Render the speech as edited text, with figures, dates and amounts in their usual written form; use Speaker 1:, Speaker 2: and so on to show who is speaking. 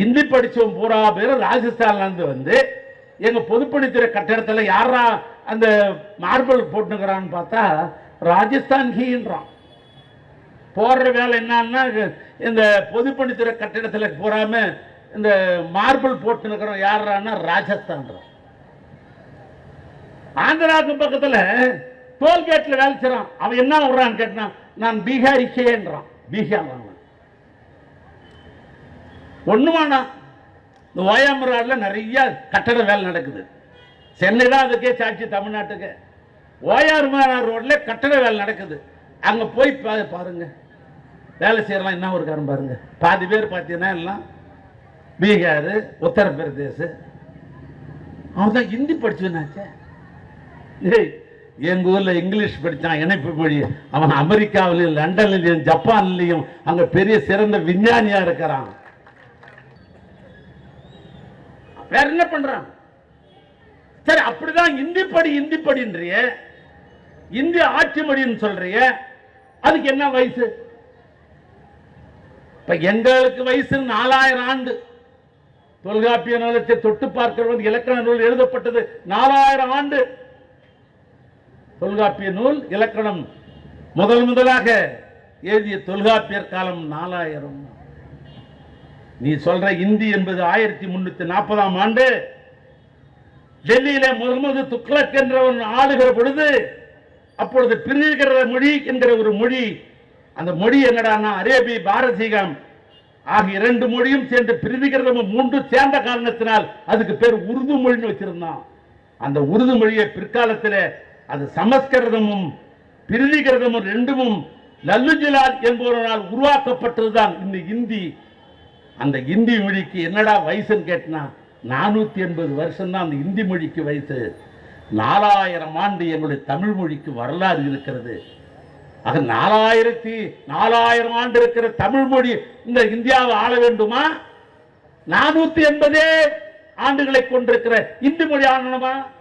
Speaker 1: இந்தி படிச்சவன் பூரா பேரும் ராஜஸ்தான்ல இருந்து வந்து எங்க பொதுப்பணித்துறை கட்டடத்தில் யாரா அந்த மார்பிள் போட்டுக்கிறான்னு பார்த்தா ராஜஸ்தான் ஹீன்றான். போடுற வேலை என்னன்னா இந்த பொதுப்பணித்துறை கட்டிடத்தில் போறாம இந்த மார்பிள் போட்டு இருக்கிறோம் யாரான்னா ராஜஸ்தான். ஆந்திராவுக்கு பக்கத்தில் டோல்கேட்ல வேலை செய்யறான். அவன் என்ன விடுறான்னு கேட்டான், நான் பீகாரிக்கேன்றான். பீகார் ஒண்ணுமாண்ணா இந்த ஓயாமராட்ல நிறைய கட்டட வேலை நடக்குது. சென்னை தான் அதுக்கே சாட்சி தமிழ்நாட்டுக்கு. ஓயாமரா ரோட்ல கட்டட வேலை நடக்குது. அங்க போய் பாருங்க வேலை செய்யலாம். என்ன ஒரு காரணம் பாருங்க, பாதி பேர் பார்த்தீங்கன்னா எல்லாம் பீகார், உத்தரப்பிரதேச. அவன் தான் ஹிந்தி படிச்சுனாச்சே. எங்க ஊர்ல இங்கிலீஷ் படித்தான், இணைப்பு மொழி. அவன் அமெரிக்காவிலையும் லண்டன்லையும் ஜப்பான்லையும் அங்க பெரிய சிறந்த விஞ்ஞானியா இருக்கிறான். வேற என்ன பண்றான்? சரி, அப்படிதான் இந்தி படி இந்தி படின்றிய, இந்தி ஆட்சி மொழின்னு சொல்றிய, அதுக்கு என்ன வயசு? இப்ப எங்களுக்கு வயசு 4000 ஆண்டு. தொல்காப்பிய நூலத்தை தொட்டு பார்க்கிறது இலக்கண நூல் எழுதப்பட்டது 4000 ஆண்டு. தொல்காப்பிய நூல் இலக்கணம் முதலாக எழுதிய தொல்காப்பியர் காலம் 4000. நீ சொல்ற இந்தி என்பது 1340 ஆண்டு டெல்லியில முகமது துக்ளக் என்றவன் ஆளுகிற பொழுது, அப்பொழுது பிரிதிகிற மொழி என்கிற ஒரு மொழி, அந்த மொழி என்னடானா அரேபி பாரசீகம் ஆகிய 2 மொழியும் சேர்ந்து பிரிதிகிரதமும் 3 சேர்ந்த காரணத்தினால் அதுக்கு பேர் உருது மொழின்னு வச்சிருந்தான். அந்த உருது மொழியை பிற்காலத்தில் அது சமஸ்கிருதமும் பிரிதிகிரதமும் 2ம் லல்லுஜிலால் என்பவரால் உருவாக்கப்பட்டதுதான் இந்த இந்தி. அந்த இந்தி மொழிக்கு என்னடா வயசுன்னு கேட்டனா 480 வருஷம் தான் அந்த இந்தி மொழிக்கு வயசு. 4000 ஆண்டு எங்களுடைய தமிழ் மொழிக்கு வரலாறு இருக்கிறது. ஆக 4000 ஆண்டு இருக்கிற தமிழ் மொழி இந்த இந்தியாவை ஆள வேண்டுமா? 480 ஆண்டுகளை கொண்டிருக்கிற இந்தி மொழி ஆளணுமா?